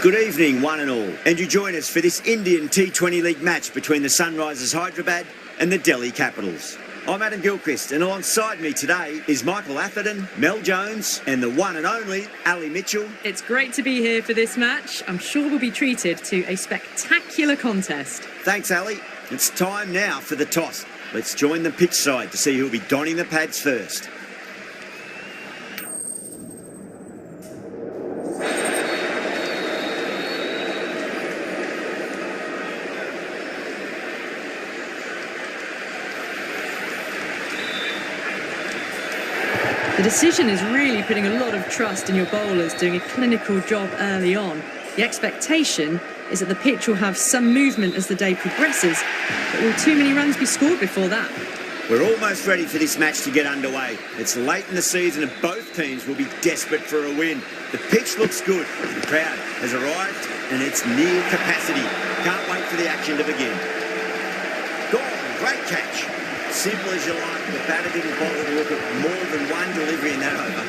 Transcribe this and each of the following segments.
Good evening, one and all, and you join us for this Indian T20 League match between the Sunrisers Hyderabad and the Delhi Capitals. I'm Adam Gilchrist, and alongside me today is Michael Atherton, Mel Jones, and the one and only Ali Mitchell. It's great to be here for this match. I'm sure we'll be treated to a spectacular contest. Thanks, Ali. It's time now for the toss. Let's join the pitch side to see who'll be donning the pads first. The decision is really putting a lot of trust in your bowlers doing a clinical job early on. The expectation is that the pitch will have some movement as the day progresses, but will too many runs be scored before that? We're almost ready for this match to get underway. It's late in the season and both teams will be desperate for a win. The pitch looks good. The crowd has arrived and it's near capacity. Can't wait for the action to begin. Gone, great catch. Simple as you like. The batter didn't bother to look at more than one delivery in that over.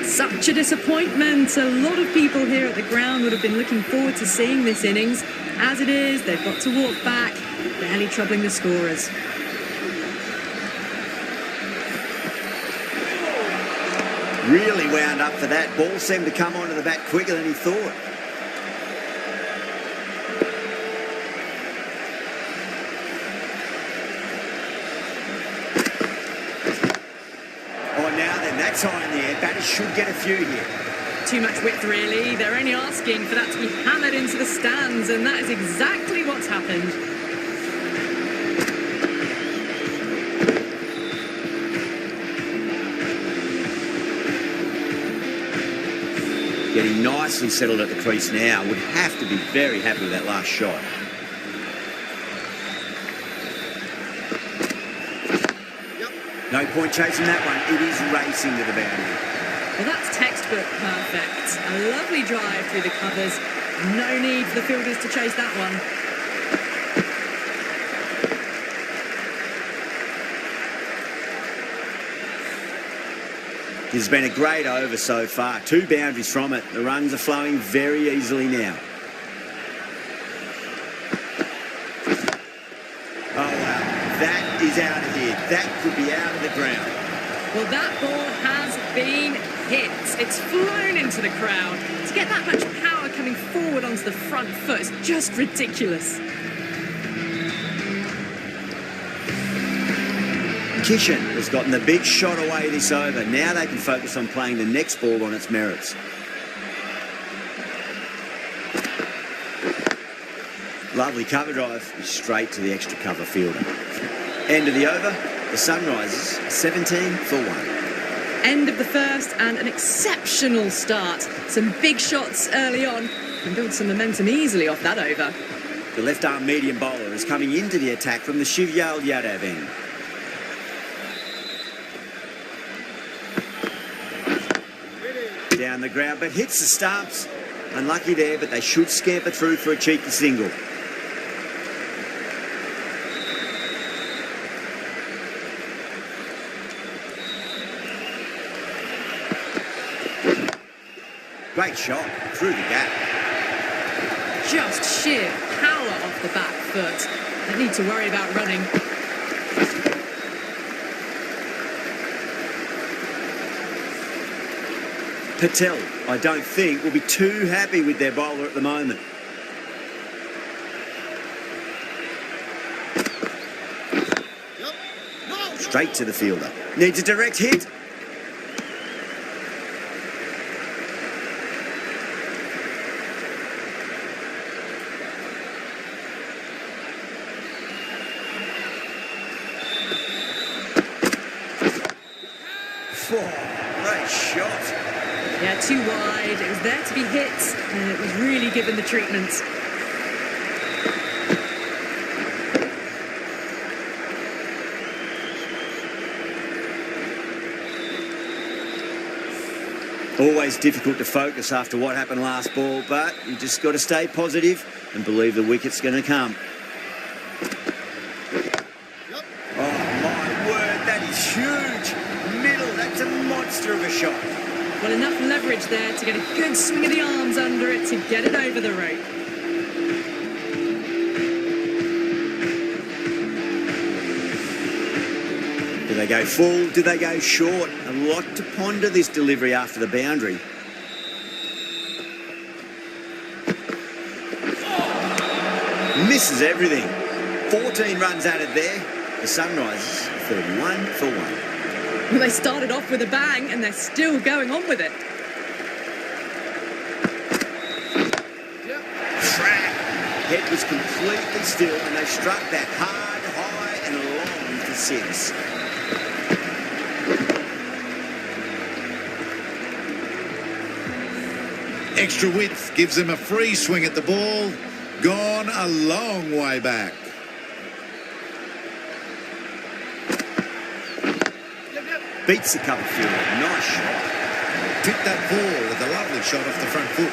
Such a disappointment. A lot of people here at the ground would have been looking forward to seeing this innings. As it is, they've got to walk back, barely troubling the scorers. Really wound up for that. Ball seemed to come onto the bat quicker than he thought. Oh, now then, that's high in the air. Batters should get a few here. Too much width, really. They're only asking for that to be hammered into the stands, and that is exactly what's happened. Getting nicely settled at the crease now. Would have to be very happy with that last shot. No point chasing that one. It is racing to the boundary. Well, that's textbook perfect. A lovely drive through the covers. No need for the fielders to chase that one. This has been a great over so far. 2 boundaries from it. The runs are flowing very easily now. Oh, wow. That is out of here. That could be out of the ground. Well, that ball has been hit. It's flown into the crowd. To get that much power coming forward onto the front foot is just ridiculous. Kishan has gotten the big shot away this over. Now they can focus on playing the next ball on its merits. Lovely cover drive, straight to the extra cover fielder. End of the over, the Sunrisers 17 for 1. End of the first and an exceptional start. Some big shots early on and build some momentum easily off that over. The left-arm medium bowler is coming into the attack from the Shivyal Yadav end. Down the ground, but hits the stumps. Unlucky there, but they should scamper through for a cheeky single. Great shot through the gap. Just sheer power off the back foot. They need to worry about running. Patel, I don't think, will be too happy with their bowler at the moment. Straight to the fielder. Needs a direct hit. Great shot. Yeah, too wide. It was there to be hit, and it was really given the treatment. Always difficult to focus after what happened last ball, but you just got to stay positive and believe the wicket's going to come. Oh, of a shot. Well, enough leverage there to get a good swing of the arms under it to get it over the rope. Do they go full? Do they go short? A lot to ponder this delivery after the boundary. Misses everything. 14 runs added there. The Sunrisers 31 for 1. Well, they started off with a bang and they're still going on with it. Track. Head was completely still and they struck that hard, high and long for 6. Extra width gives them a free swing at the ball. Gone a long way back. Beats the cover field. Nice shot. Picked that ball with a lovely shot off the front foot.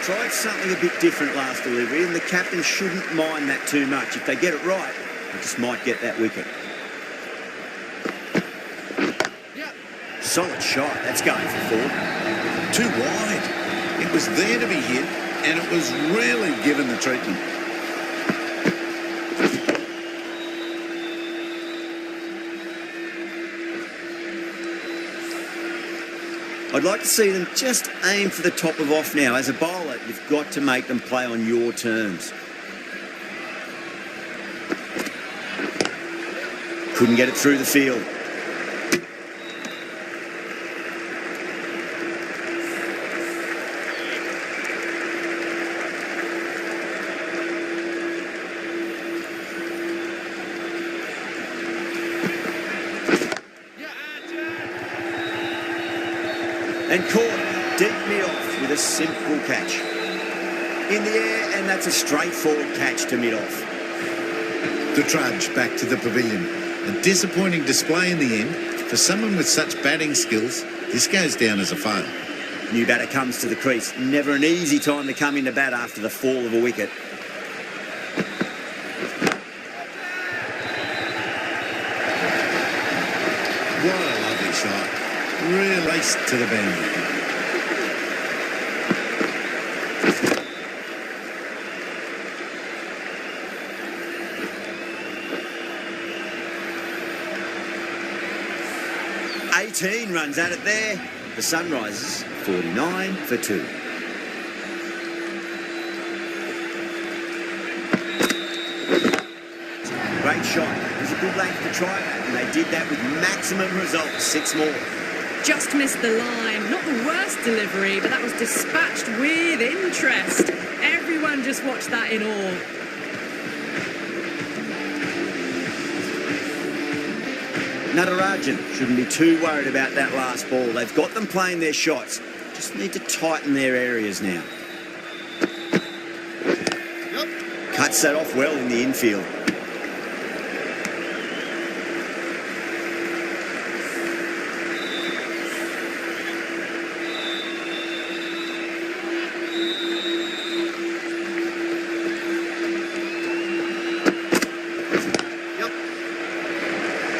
Tried something a bit different last delivery, and the captain shouldn't mind that too much. If they get it right, they just might get that wicket. Solid shot. That's going for 4. Too wide. It was there to be hit, and it was really given the treatment. I'd like to see them just aim for the top of off now. As a bowler, you've got to make them play on your terms. Couldn't get it through the field. And caught deep mid-off with a simple catch. In the air, and that's a straightforward catch to mid-off. The trudge back to the pavilion. A disappointing display in the end. For someone with such batting skills, this goes down as a fail. New batter comes to the crease. Never an easy time to come into bat after the fall of a wicket. What a lovely shot. Released to the boundary. Runs at it there. The Sunrisers 49 for 2. Great shot. It was a good length to try that, and they did that with maximum results. 6 more. Just missed the line. Not the worst delivery, but that was dispatched with interest. Everyone just watched that in awe. Natarajan shouldn't be too worried about that last ball. They've got them playing their shots. Just need to tighten their areas now. Cuts that off well in the infield.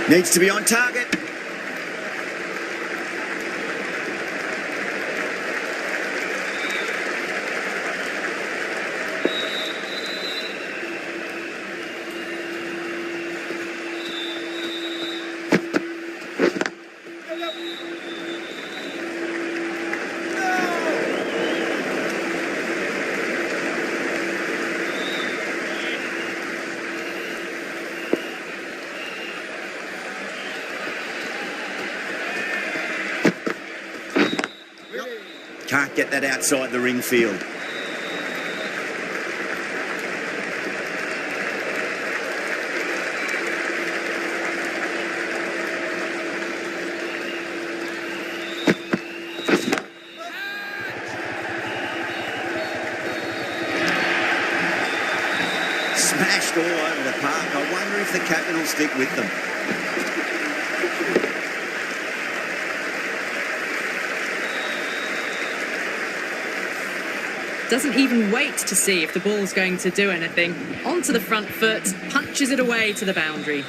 Needs to be on target. Can't get that outside the ring field. Smashed all over the park. I wonder if the captain will stick with them. Doesn't even wait to see if the ball's going to do anything. Onto the front foot, punches it away to the boundary.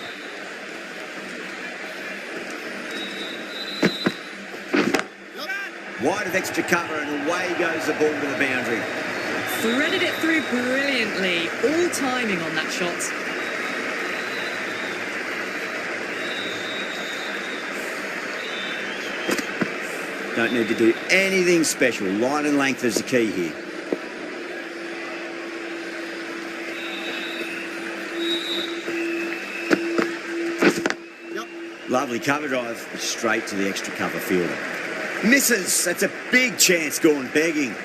Wide of extra cover, and away goes the ball to the boundary. Threaded it through brilliantly. All timing on that shot. Don't need to do anything special. Line and length is the key here. Lovely cover drive, straight to the extra cover fielder. Misses. That's a big chance gone begging.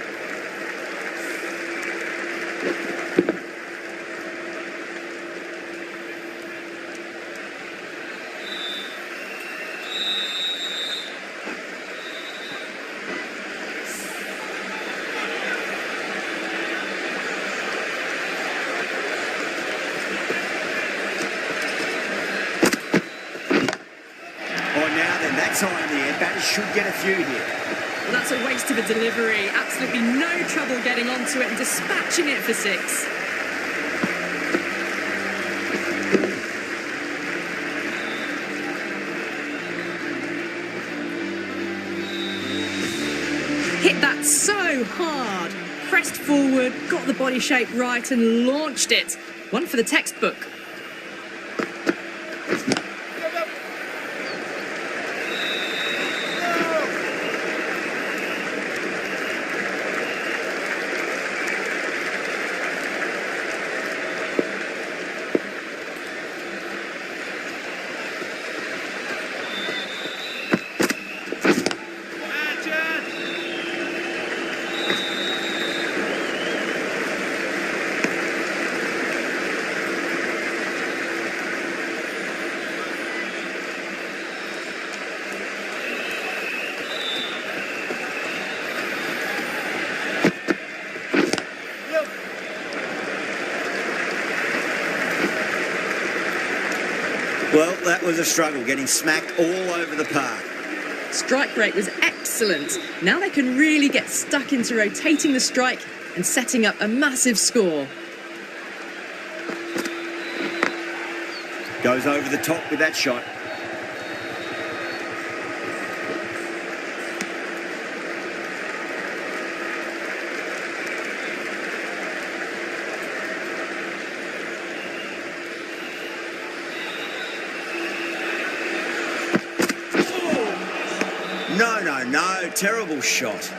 That's high in the air. Batters should get a few here. Well, that's a waste of a delivery. Absolutely no trouble getting onto it and dispatching it for 6. Hit that so hard. Pressed forward, got the body shape right and launched it. One for the textbook. Well, that was a struggle, getting smacked all over the park. Strike rate was excellent. Now they can really get stuck into rotating the strike and setting up a massive score. Goes over the top with that shot. No, terrible shot.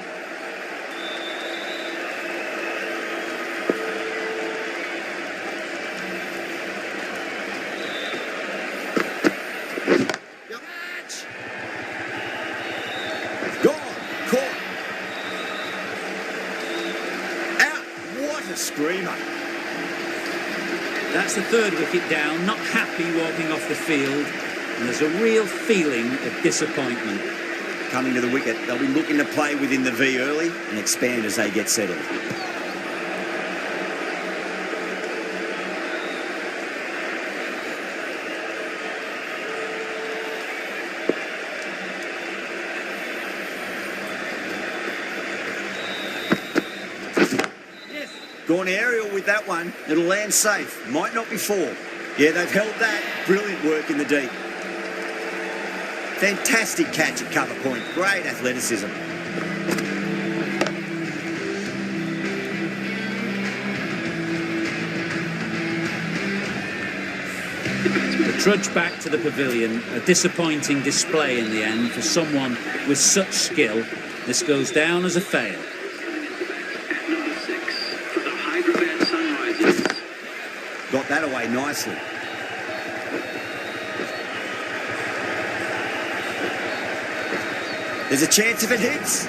Gone, caught. Out, what a screamer. That's the 3rd wicket down, not happy walking off the field, and there's a real feeling of disappointment. Coming to the wicket, they'll be looking to play within the V early and expand as they get settled. Yes. Gone aerial with that one. It'll land safe. Might not be 4. Yeah, they've held that. Brilliant work in the deep. Fantastic catch at cover point. Great athleticism. The trudge back to the pavilion, a disappointing display in the end for someone with such skill. This goes down as a fail. At number 6 for the Hyderabad Sunrisers. Got that away nicely. There's a chance if it hits.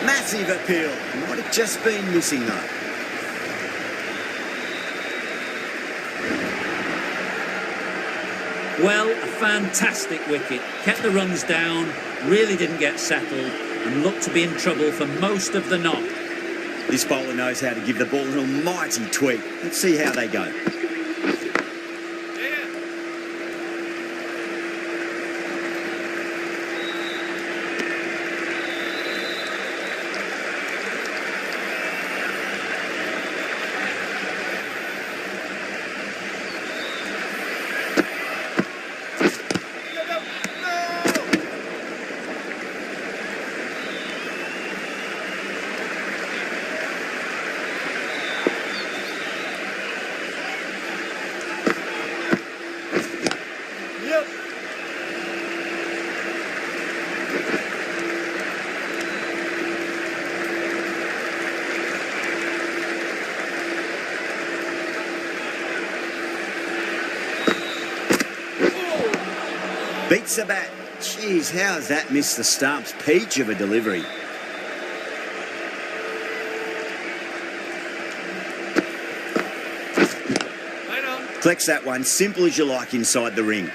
Massive appeal. Might have just been missing though. Well, a fantastic wicket. Kept the runs down, really didn't get settled, and looked to be in trouble for most of the knock. This bowler knows how to give the ball an almighty tweak. Let's see how they go. Beats the bat. Jeez, how has that missed the stumps? Peach of a delivery. Collects that one, simple as you like inside the ring.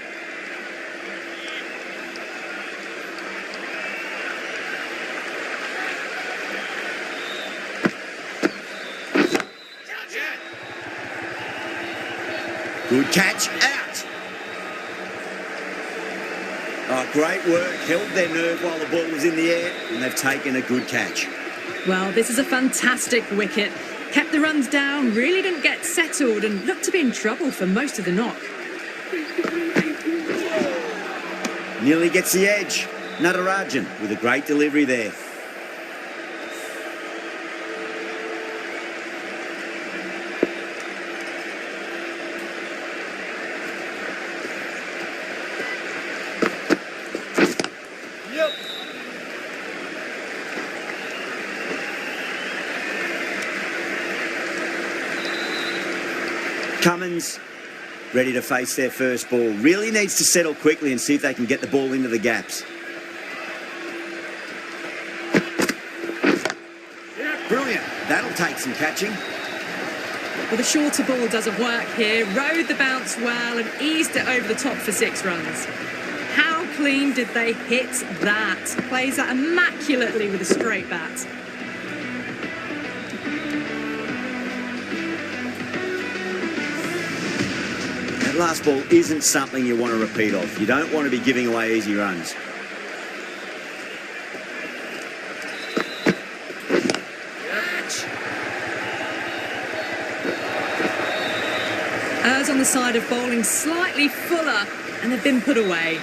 Good catch, out. Oh, great work. Held their nerve while the ball was in the air, and they've taken a good catch. Well, this is a fantastic wicket. Kept the runs down, really didn't get settled, and looked to be in trouble for most of the knock. Nearly gets the edge. Natarajan with a great delivery there. Cummins, ready to face their first ball. Really needs to settle quickly and see if they can get the ball into the gaps. Brilliant. That'll take some catching. Well, the shorter ball doesn't work here. Rode the bounce well and eased it over the top for 6 runs. How clean did they hit that? Plays that immaculately with a straight bat. That last ball isn't something you want to repeat of. You don't want to be giving away easy runs. Errs on the side of bowling slightly fuller, and they've been put away.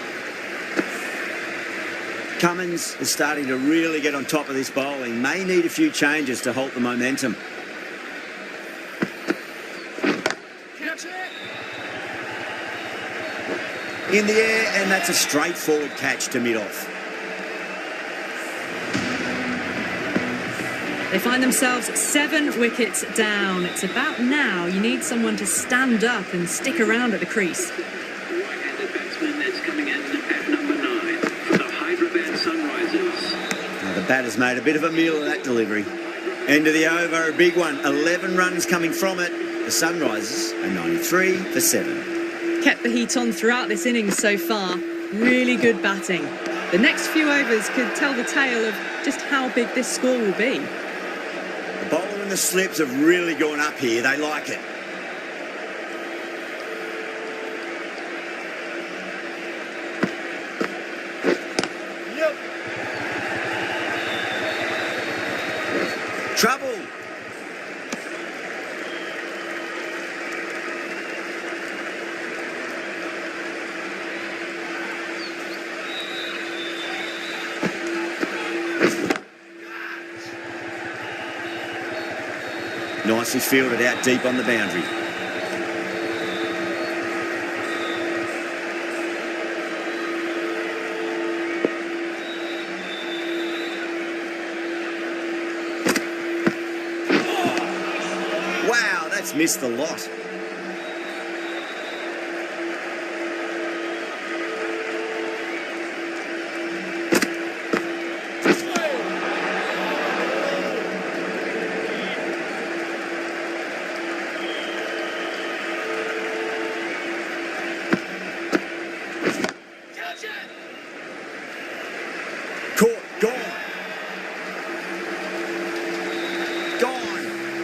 Cummins is starting to really get on top of this bowling. May need a few changes to halt the momentum. In the air, and that's a straightforward catch to mid-off. They find themselves 7 wickets down. It's about now you need someone to stand up and stick around at the crease. Right-handed batsman that's coming in at number 9 for the Hyderabad Sunrisers. Now, the batter's made a bit of a meal of that delivery. End of the over, a big one. 11 runs coming from it. The Sunrisers are 93 for 7. Kept the heat on throughout this innings so far. Really good batting. The next few overs could tell the tale of just how big this score will be. The bowler and the slips have really gone up here. They like it. Trouble. Nicely fielded out deep on the boundary. Wow, that's missed the lot.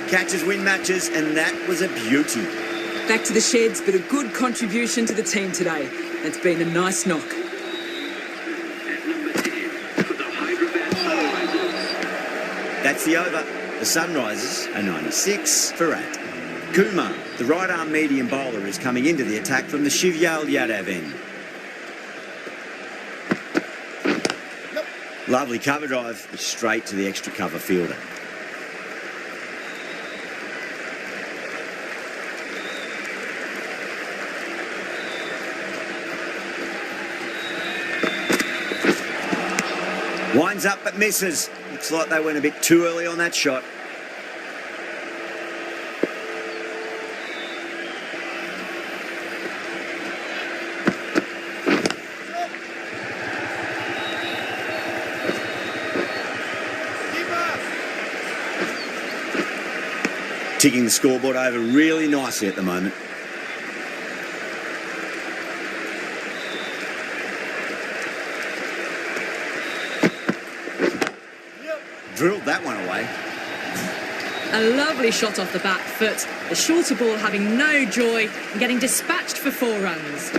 Catches win matches, and that was a beauty. Back to the sheds, but a good contribution to the team today. It's been a nice knock. At number 10 for the Hyderabad Sunrisers. That's the over. The Sunrisers are 96 for 8. Kumar, the right-arm medium bowler, is coming into the attack from the Shivyal Yadav end. Lovely cover drive, but straight to the extra cover fielder. Winds up but misses. Looks like they went a bit too early on that shot. ticking the scoreboard over really nicely at the moment. Drilled that one away. A lovely shot off the back foot. The shorter ball having no joy and getting dispatched for 4 runs.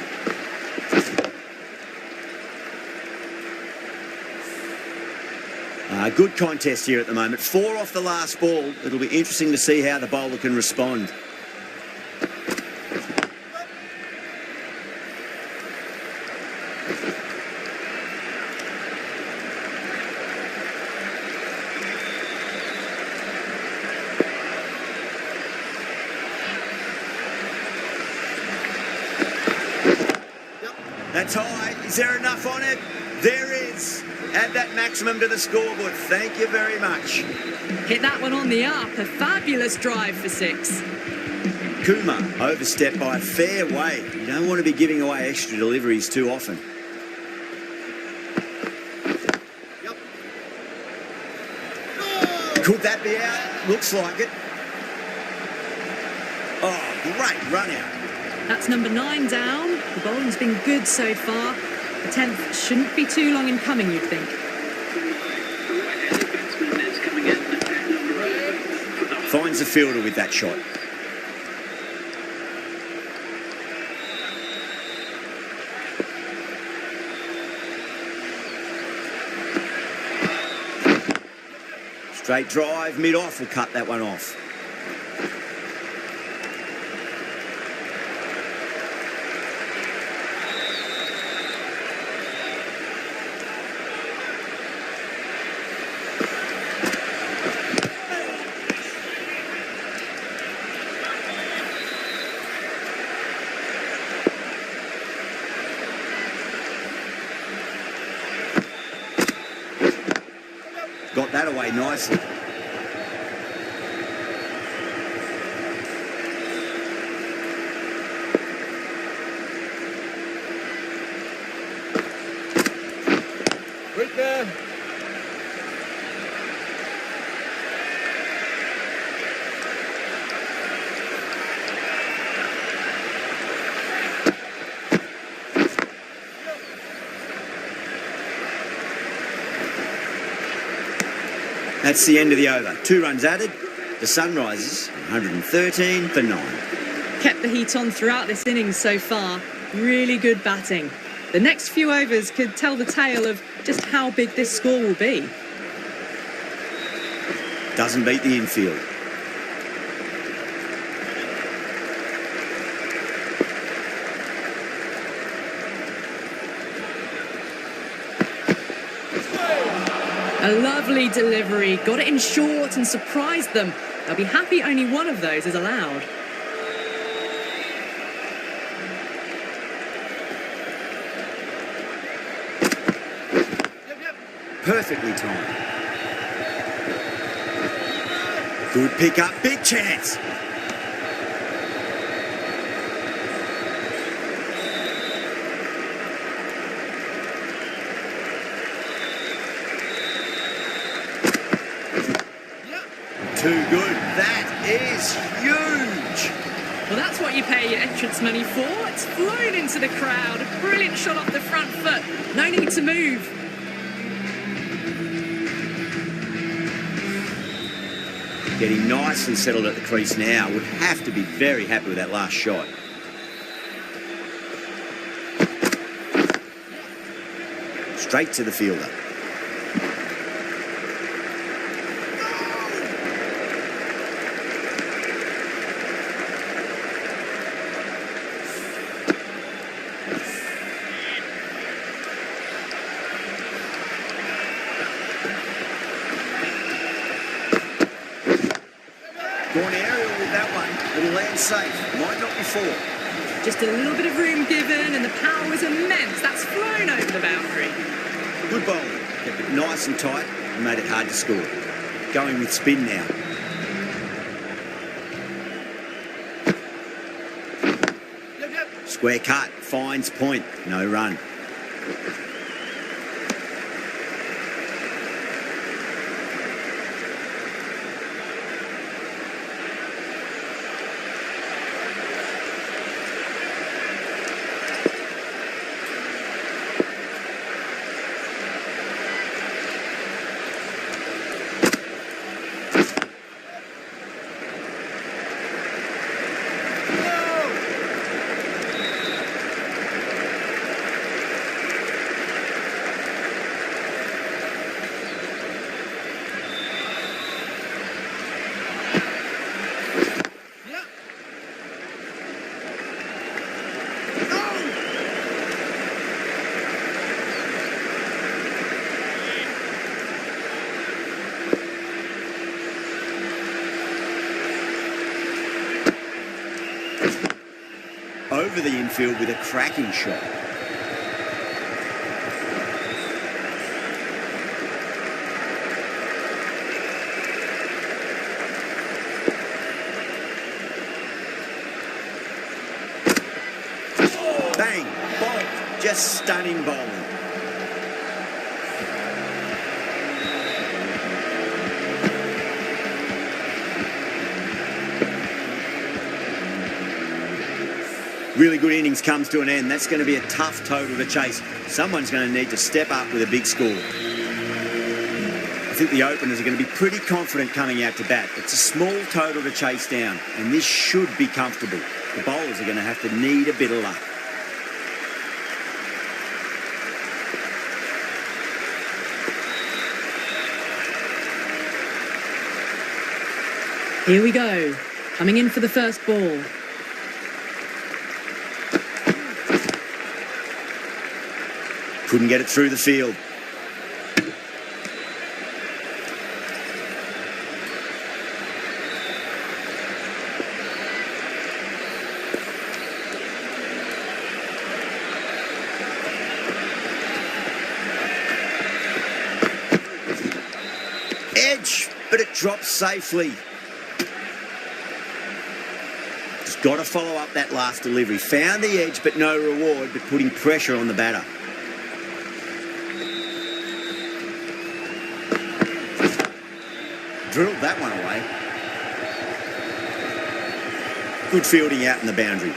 Good contest here at the moment. 4 off the last ball. It'll be interesting to see how the bowler can respond. That's high. Is there enough on it? There is. Add that maximum to the scoreboard. Thank you very much. Hit that one on the up. A fabulous drive for 6. Kumar overstepped by a fair way. You don't want to be giving away extra deliveries too often. Could that be out? Looks like it. Oh, great run out. That's number 9 down. The bowling's been good so far. The 10th shouldn't be too long in coming, you'd think. The right-handed batsman is coming in at number 11 for the Finds the fielder with that shot. Straight drive, mid-off will cut that one off. Got that away nicely. That's the end of the over. 2 runs added. The Sunrisers, 113 for 9. Kept the heat on throughout this innings so far. Really good batting. The next few overs could tell the tale of just how big this score will be. Doesn't beat the infield. A lovely delivery. Got it in short and surprised them. They'll be happy only one of those is allowed. Perfectly timed. Good pick up, big chance. Too good. That is huge. Well, that's what you pay your entrance money for. It's flown into the crowd. A brilliant shot off the front foot. No need to move. Getting nicely settled at the crease now. Would have to be very happy with that last shot. Straight to the fielder. Gone aerial with that one. It'll land safe. Might not be 4. Just a little bit of room given and the power was immense. That's flown over the boundary. Good bowling. Kept it nice and tight and made it hard to score. Going with spin now. Square cut. Finds point. No run. over the infield with a cracking shot. Bang! Bolt! Just stunning bowling. Really good innings comes to an end. That's going to be a tough total to chase. Someone's going to need to step up with a big score. I think the openers are going to be pretty confident coming out to bat. It's a small total to chase down, and this should be comfortable. The bowlers are going to have to need a bit of luck. Here we go. Coming in for the first ball. Couldn't get it through the field. Edge, but it drops safely. Just got to follow up that last delivery. Found the edge, but no reward, but putting pressure on the batter. Drilled that one away. Good fielding out in the boundary.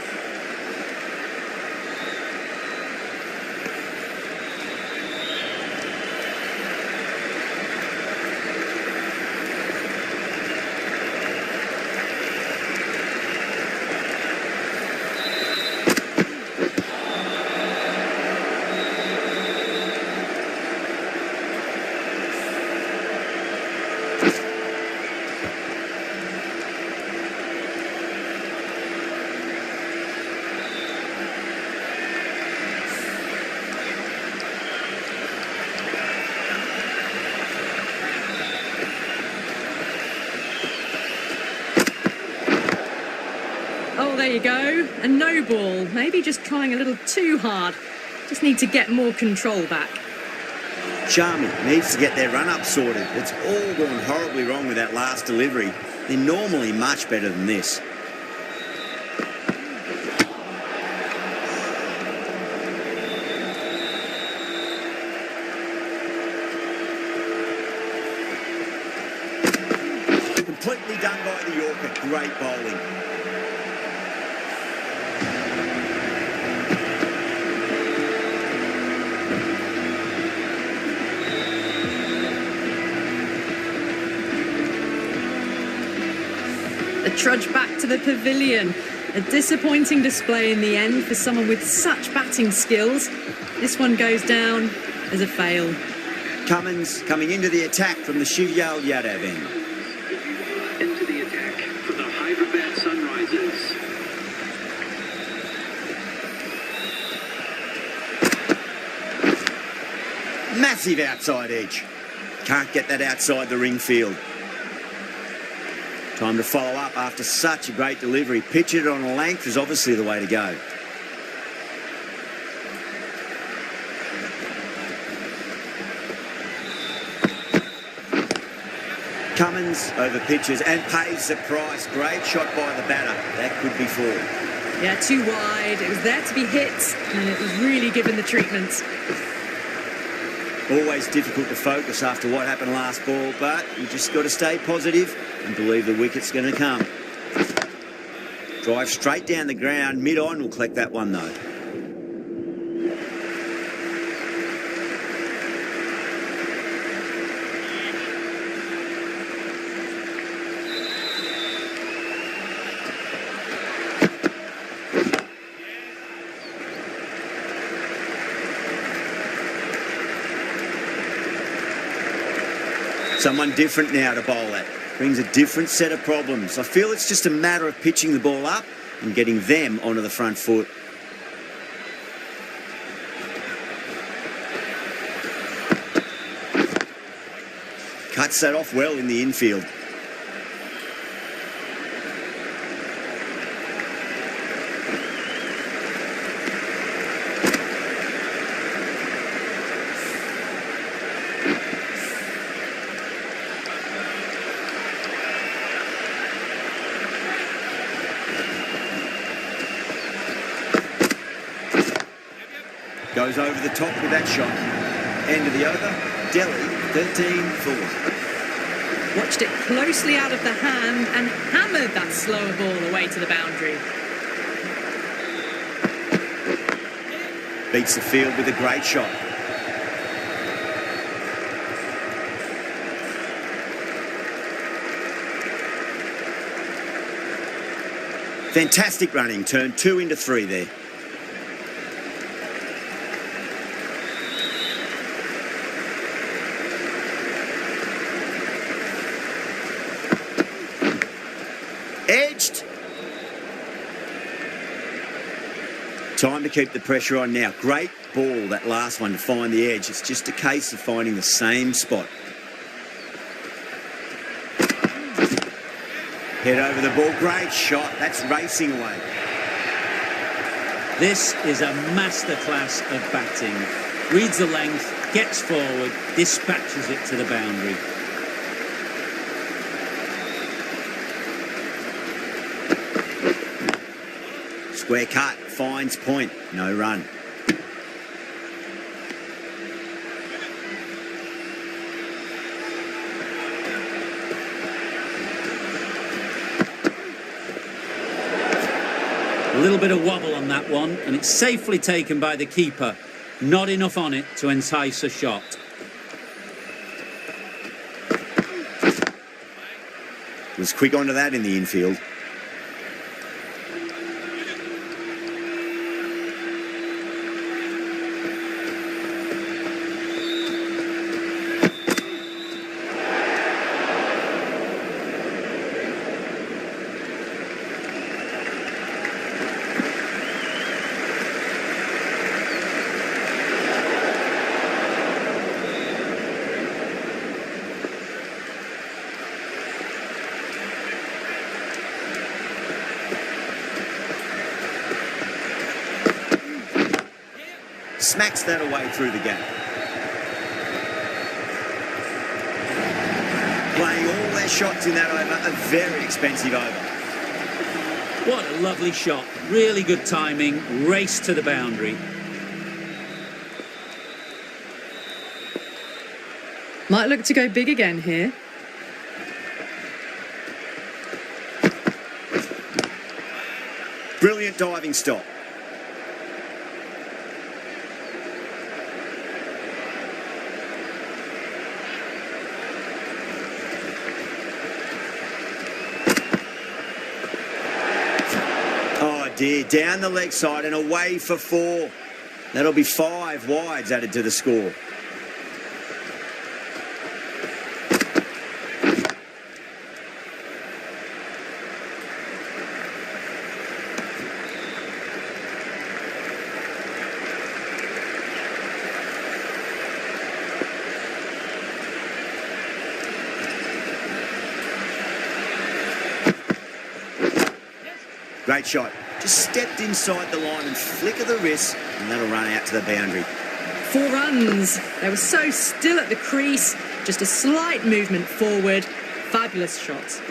Oh, there you go. A no ball. Maybe just trying a little too hard. Just need to get more control back. Charming needs to get their run-up sorted. It's all gone horribly wrong with that last delivery. They're normally much better than this. Completely done by the Yorker. Great bowling. A trudge back to the pavilion. A disappointing display in the end for someone with such batting skills. This one goes down as a fail. Cummins coming into the attack from the Shivyal Yadav end. Into the attack for the Hyderabad Sunrisers. Massive outside edge. Can't get that outside the ring field. Time to follow up after such a great delivery. Pitch it on a length is obviously the way to go. Cummins over pitches and pays the price. Great shot by the batter. That could be four. Yeah, too wide. It was there to be hit, and it was really given the treatment. Always difficult to focus after what happened last ball, but you just got to stay positive and believe the wicket's going to come. Drive straight down the ground. Mid-on will collect that one, though. Someone different now to bowl at. Brings a different set of problems. I feel it's just a matter of pitching the ball up and getting them onto the front foot. Cuts that off well in the infield. Goes over the top with that shot. End of the over. Delhi 13 for 1. Watched it closely out of the hand and hammered that slower ball away to the boundary. Beats the field with a great shot. Fantastic running. Turned 2 into 3 there. Edged. Time to keep the pressure on now. Great ball, that last one, to find the edge. It's just a case of finding the same spot. Head over the ball. Great shot. That's racing away. This is a masterclass of batting. Reads the length, gets forward, dispatches it to the boundary. Square cut, finds point, no run. A little bit of wobble on that one, and it's safely taken by the keeper. Not enough on it to entice a shot. Was quick onto that in the infield. Smacks that away through the gap. Playing all their shots in that over, a very expensive over. What a lovely shot. Really good timing. Race to the boundary. Might look to go big again here. Brilliant diving stop. Dear, down the leg side and away for 4. That'll be 5 wides added to the score. Great shot. Just stepped inside the line and flick of the wrist, and that'll run out to the boundary. 4 runs. They were so still at the crease. Just a slight movement forward. Fabulous shots.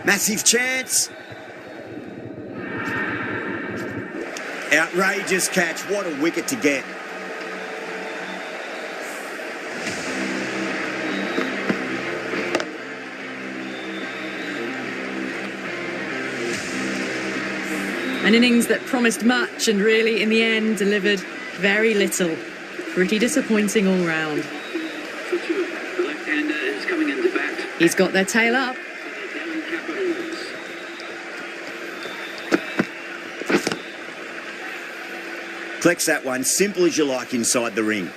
Massive chance. Outrageous catch. What a wicket to get. An innings that promised much and really, in the end, delivered very little. Pretty disappointing all round. For 2, the left-hander is coming into bat. He's got their tail up. Collects that one, simple as you like, inside the ring.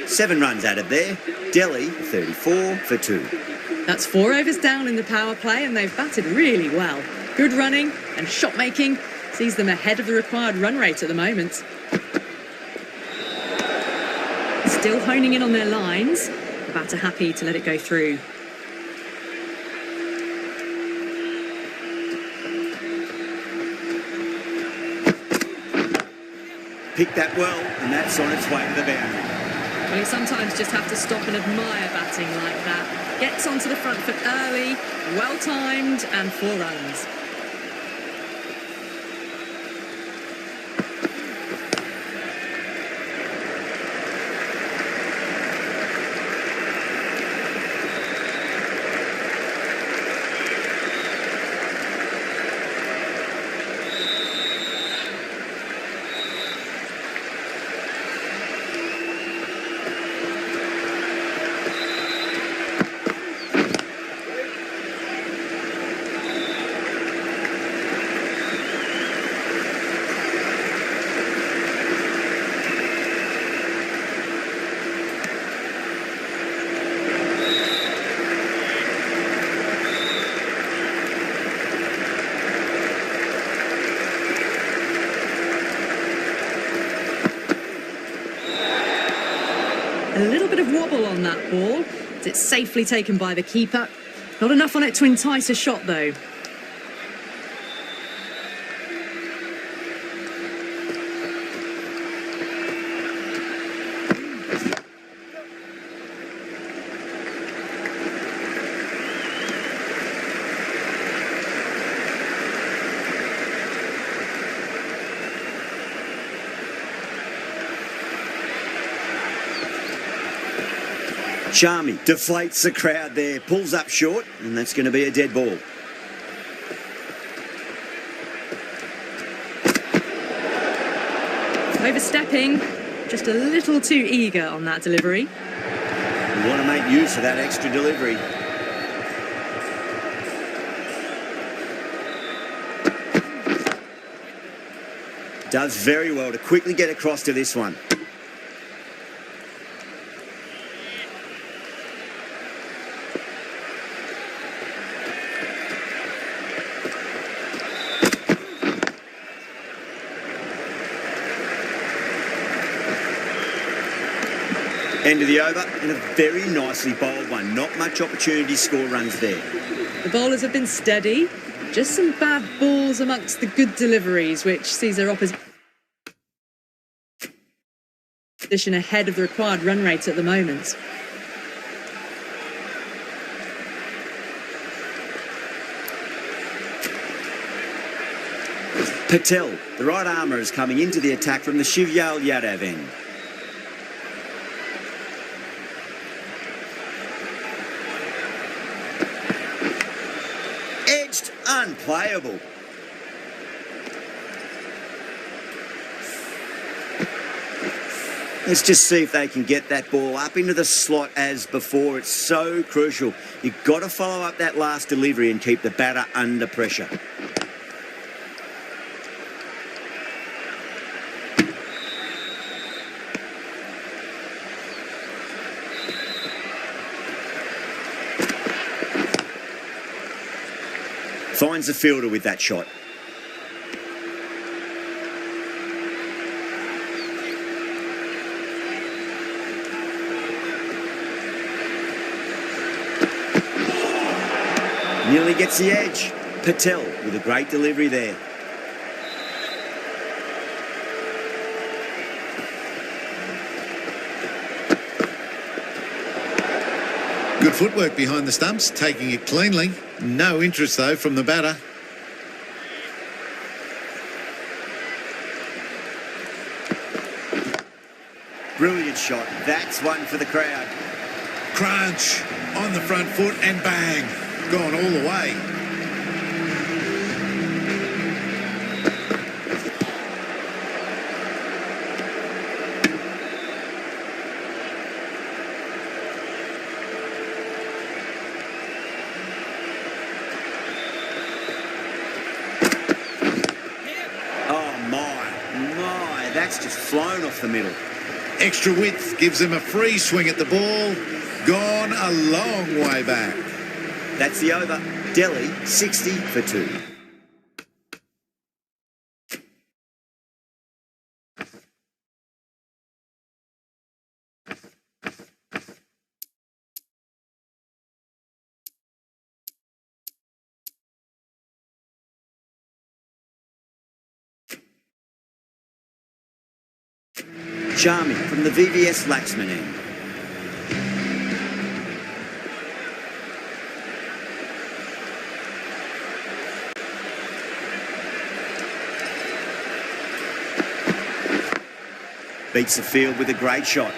7 runs added there. Delhi 34 for 2. That's 4 overs down in the power play, and they've batted really well. Good running and shot making sees them ahead of the required run rate at the moment. Still honing in on their lines. The batter happy to let it go through. picked that well, and that's on its way to the boundary. Well, you sometimes just have to stop and admire batting like that. Gets onto the front foot early, well timed, and 4 runs. A little bit of wobble on that ball, as it's safely taken by the keeper. Not enough on it to entice a shot, though. Charmy deflates the crowd there, pulls up short, and that's going to be a dead ball. Overstepping, just a little too eager on that delivery. You want to make use of that extra delivery. Does very well to quickly get across to this one. End of the over, and a very nicely bowled one. Not much opportunity to score runs there. The bowlers have been steady. Just some bad balls amongst the good deliveries, which sees their opposition ahead of the required run rate at the moment. Patel, the right armour, is coming into the attack from the Shivyal Yadav end. Edged, unplayable. Let's just see if they can get that ball up into the slot as before. It's so crucial. You've got to follow up that last delivery and keep the batter under pressure. Finds the fielder with that shot. Nearly gets the edge. Patel with a great delivery there. Good footwork behind the stumps, taking it cleanly. No interest, though, from the batter. Brilliant shot. That's one for the crowd. Crunch on the front foot and bang. Gone all the way. That's just flown off the middle. Extra width gives them a free swing at the ball. Gone a long way back. That's the over. Delhi 60 for 2. Charming from the VVS Laxman end. Beats the field with a great shot.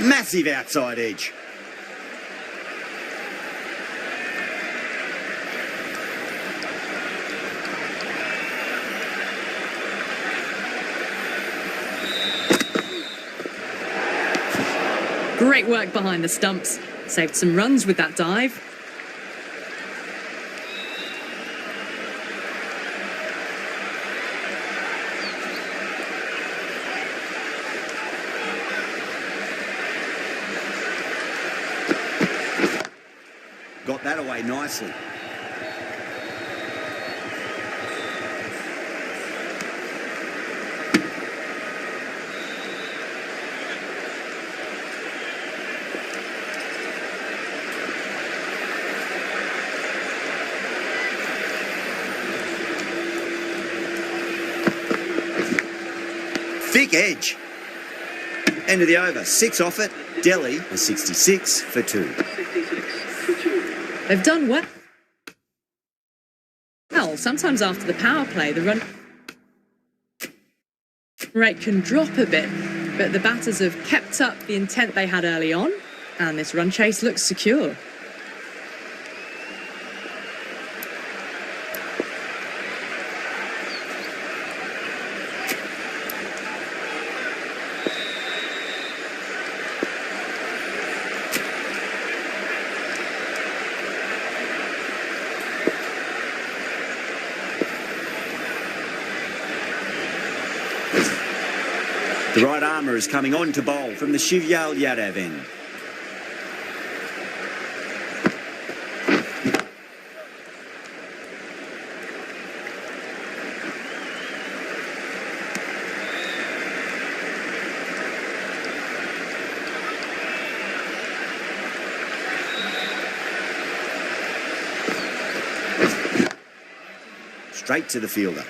Massive outside edge. Great work behind the stumps. Saved some runs with that dive. Got that away nicely. Thick edge. End of the over. 6 off it. Delhi a 66 for 2. 66 for 2. They've done well. Well, sometimes after the power play, the run rate can drop a bit, but the batters have kept up the intent they had early on, and this run chase looks secure. The right armour is coming on to bowl from the Shivyal Yadav end. Straight to the fielder.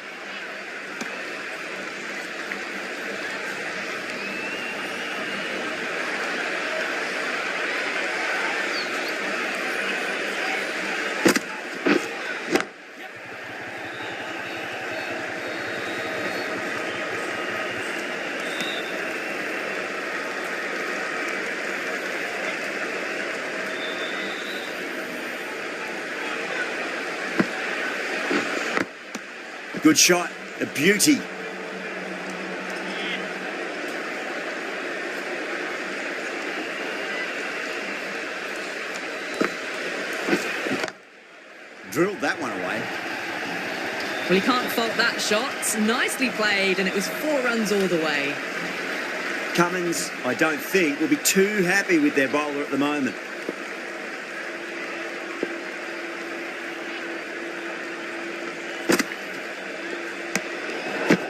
Good shot, a beauty. Drilled that one away. Well, you can't fault that shot. Nicely played, and it was 4 runs all the way. Cummins, I don't think, will be too happy with their bowler at the moment.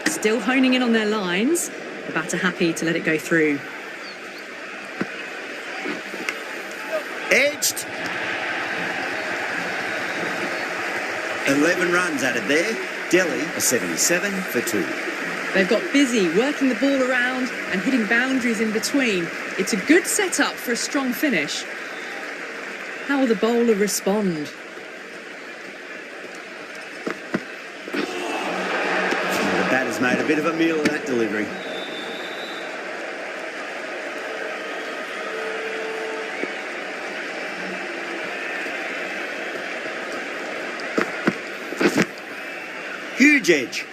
Still honing in on their lines. The batter happy to let it go through. Edged. 11 runs added there. Delhi a 77 for 2. They've got busy working the ball around and hitting boundaries in between. It's a good setup for a strong finish. How will the bowler respond? The batter's made a bit of a meal of that delivery. Huge edge.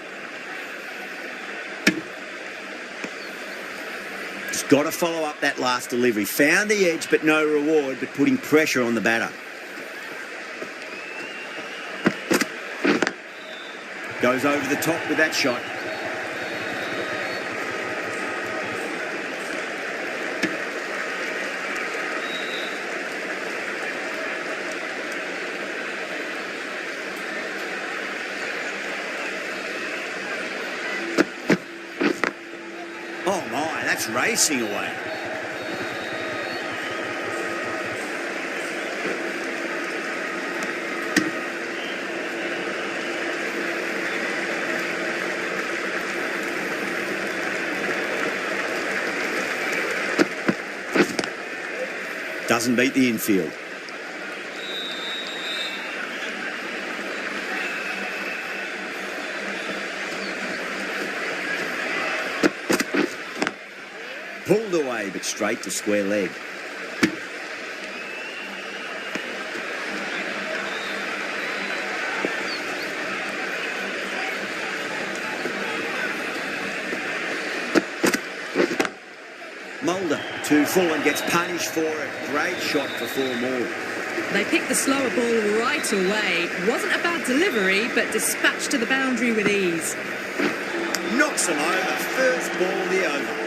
Just got to follow up that last delivery. Found the edge, but no reward, but putting pressure on the batter. Goes over the top with that shot. Oh my, that's racing away. Doesn't beat the infield. Pulled away, but straight to square leg. Mulder, too full and gets punished for it. Great shot for 4 more. They picked the slower ball right away. Wasn't a bad delivery, but dispatched to the boundary with ease. Knocks them over. First ball, the over.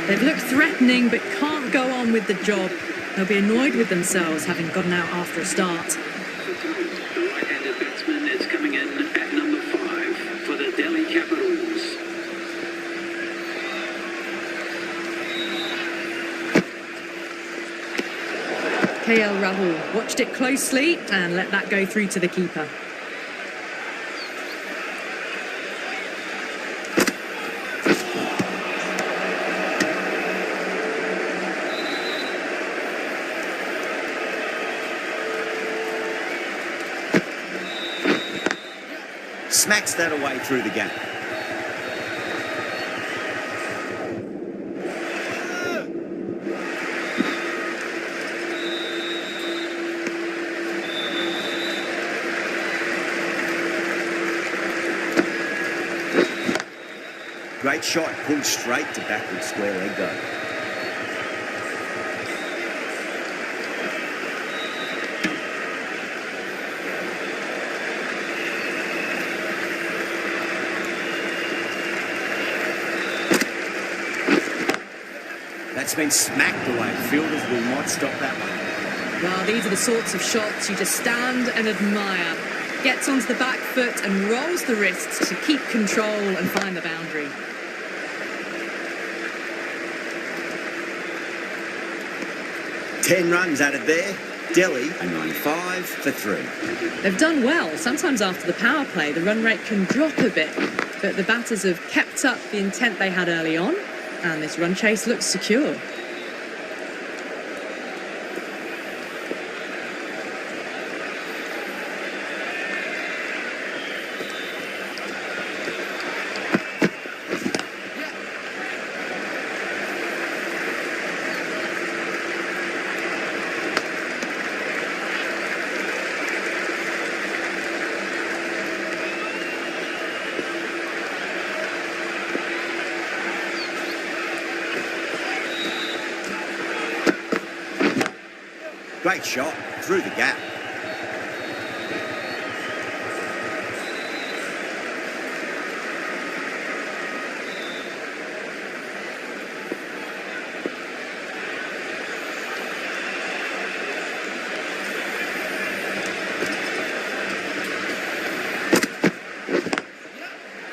They've looked threatening, but can't go on with the job. They'll be annoyed with themselves having gotten out after a start. The right-handed batsman is coming in at number 5 for the Delhi Capitals. KL Rahul watched it closely and let that go through to the keeper. Smacks that away through the gap. Great shot, pulled straight to backward square leg go. That's been smacked away. Fielders will not stop that one. Well, these are the sorts of shots you just stand and admire. Gets onto the back foot and rolls the wrists to keep control and find the boundary. Ten runs added there. Delhi a 95 for 3. They've done well. Sometimes after the power play, the run rate can drop a bit. But the batters have kept up the intent they had early on. And this run chase looks secure. Great shot through the gap.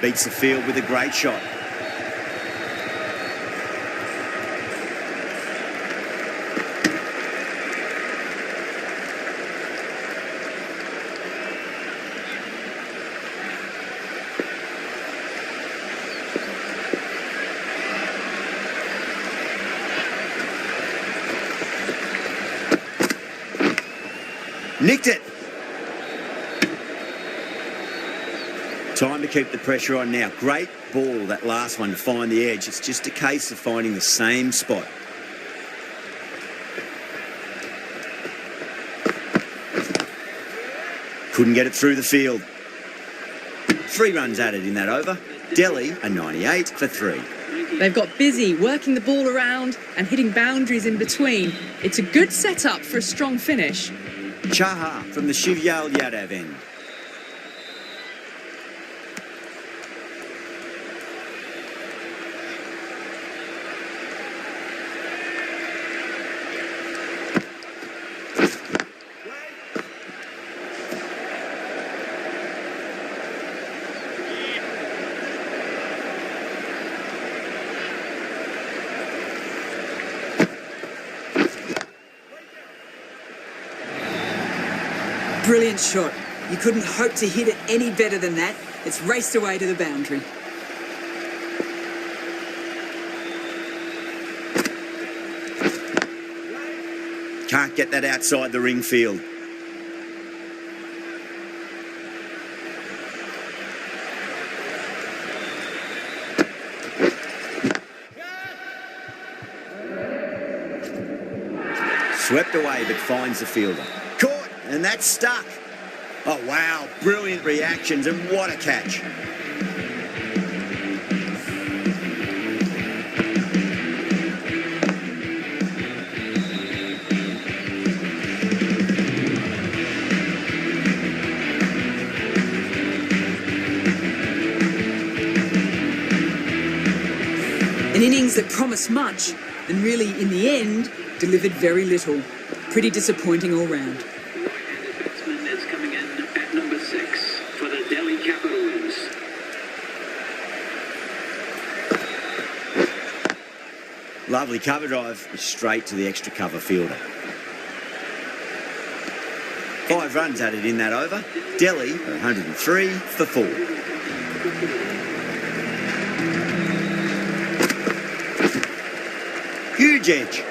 Beats the field with a great shot. Nicked it. Time to keep the pressure on now. Great ball, that last one, to find the edge. It's just a case of finding the same spot. Couldn't get it through the field. 3 runs added in that over. Delhi a 98 for 3. They've got busy working the ball around and hitting boundaries in between. It's a good setup for a strong finish. Chaha from the Shivyal Yadav end. Brilliant shot. You couldn't hope to hit it any better than that. It's raced away to the boundary. Can't get that outside the ring field. Swept away but finds the fielder. Caught, and that's stuck. Oh wow, brilliant reactions and what a catch. An innings that promised much and really, in the end, delivered very little. Pretty disappointing all round. Right-handed batsman is coming in at number 6 for the Delhi Capitals. Lovely cover drive, straight to the extra cover fielder. 5 runs added in that over. Delhi 103 for 4. Huge edge.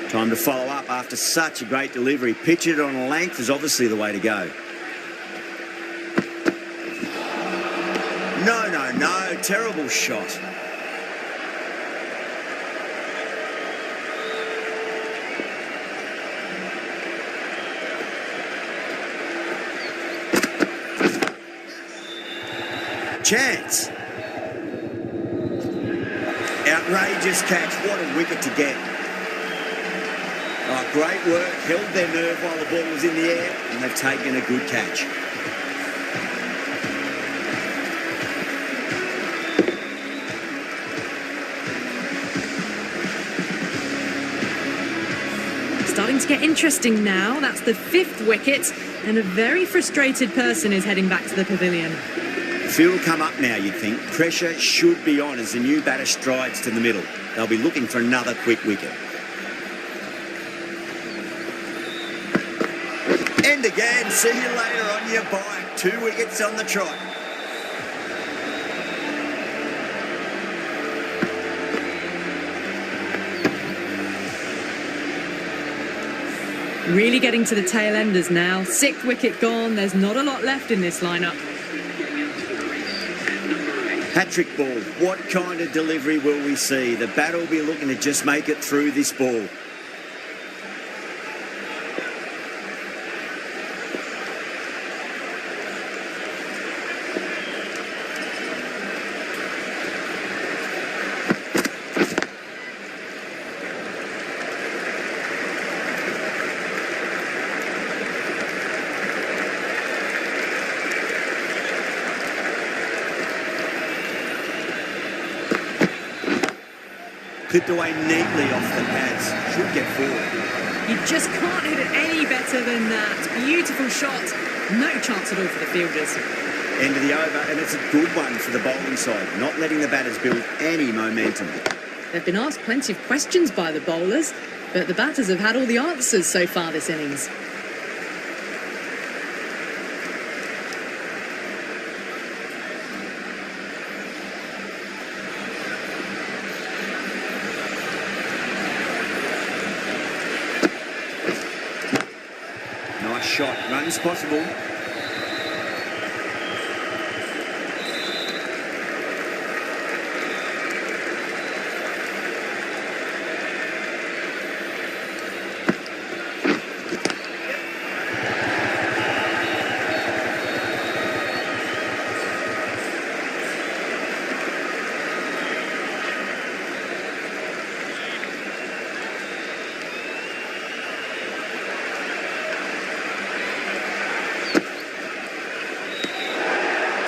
Time to follow up after such a great delivery. Pitch it on a length is obviously the way to go. No. Terrible shot. Chance. Outrageous catch. What a wicket to get. Oh, great work. Held their nerve while the ball was in the air, and they've taken a good catch. Starting to get interesting now. That's the 5th wicket, and a very frustrated person is heading back to the pavilion. The field will come up now, you'd think. Pressure should be on as the new batter strides to the middle. They'll be looking for another quick wicket. And again, see you later on your bike. 2 wickets on the trot. Really getting to the tail enders now. 6th wicket gone. There's not a lot left in this lineup. Hat-trick ball. What kind of delivery will we see? The batter will be looking to just make it through this ball. Clipped away neatly off the pads. Should get forward. You just can't hit it any better than that. Beautiful shot. No chance at all for the fielders. End of the over, and it's a good one for the bowling side, not letting the batters build any momentum. They've been asked plenty of questions by the bowlers, but the batters have had all the answers so far this innings. shot. Runs possible.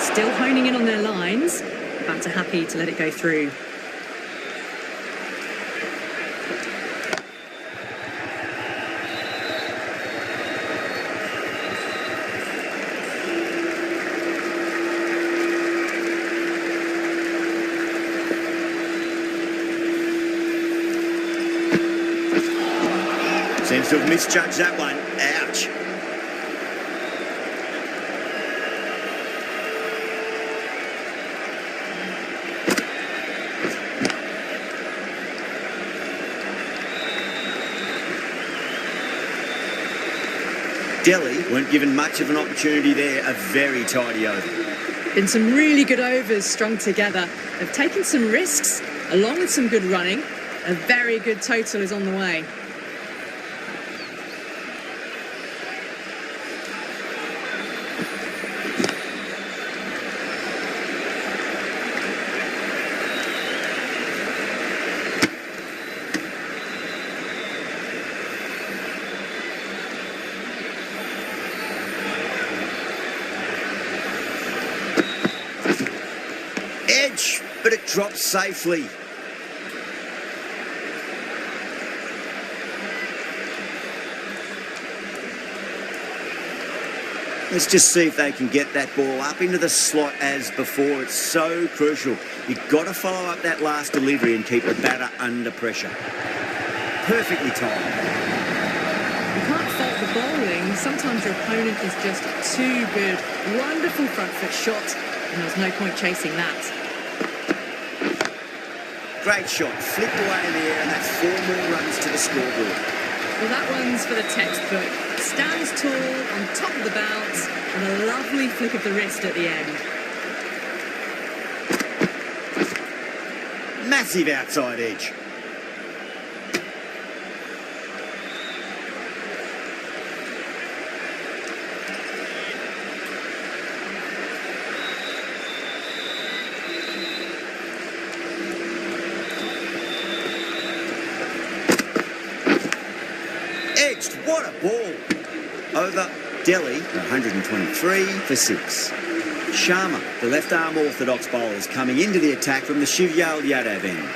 Still honing in on their lines. Batter happy to let it go through. Seems to have misjudged that one. Ouch. Delhi weren't given much of an opportunity there. A very tidy over. Been some really good overs strung together. They've taken some risks, along with some good running. A very good total is on the way. Edge, but it drops safely. Let's just see if they can get that ball up into the slot as before. It's so crucial. You've got to follow up that last delivery and keep the batter under pressure. Perfectly timed. You can't fault the bowling. Sometimes your opponent is just too good. Wonderful front foot shot, and there's no point chasing that. Great shot. Flipped away in the air, and that's 4 more runs to the scoreboard. Well, that one's for the textbook. Stands tall on top of the bounce and a lovely flick of the wrist at the end. Massive outside edge. Edged, what a ball. Over Delhi, 123 for 6. Sharma, the left-arm orthodox bowler, is coming into the attack from the Shivyal Yadav end.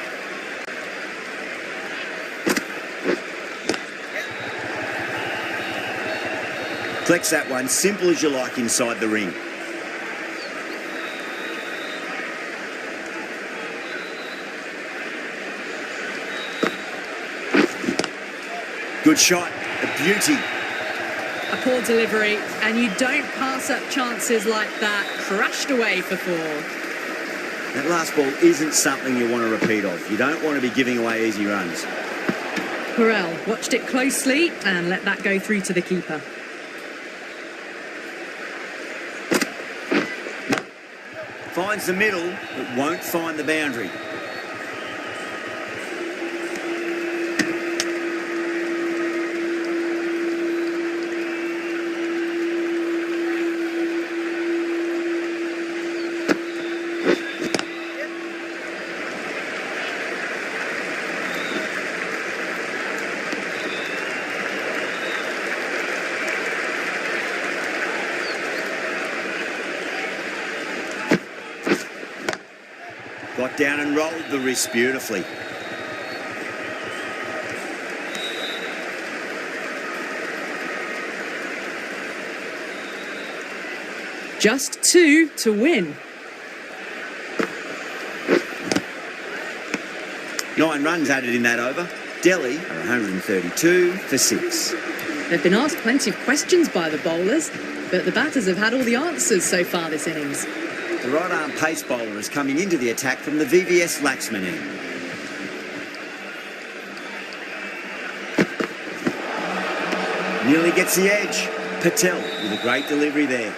Collects that one, simple as you like, inside the ring. Good shot, a beauty. A poor delivery, and you don't pass up chances like that. Crashed away for 4. That last ball isn't something you want to repeat of. You don't want to be giving away easy runs. Perel watched it closely and let that go through to the keeper. Finds the middle, but won't find the boundary. Got down and rolled the wrist beautifully. Just 2 to win. 9 runs added in that over. Delhi are 132 for 6. They've been asked plenty of questions by the bowlers, but the batters have had all the answers so far this innings. The right-arm pace bowler is coming into the attack from the VVS Laxman end. Nearly gets the edge. Patel with a great delivery there.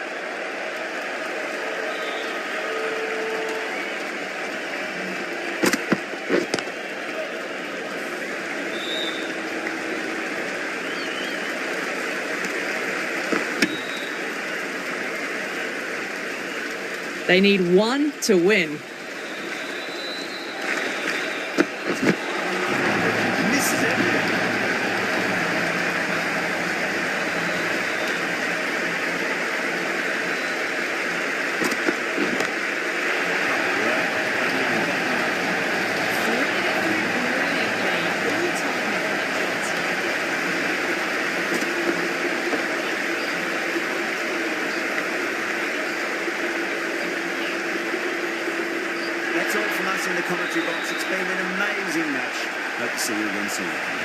They need one to win. Misses it. That's all from us in the commentary box. It's been an amazing match. Hope to see you again soon.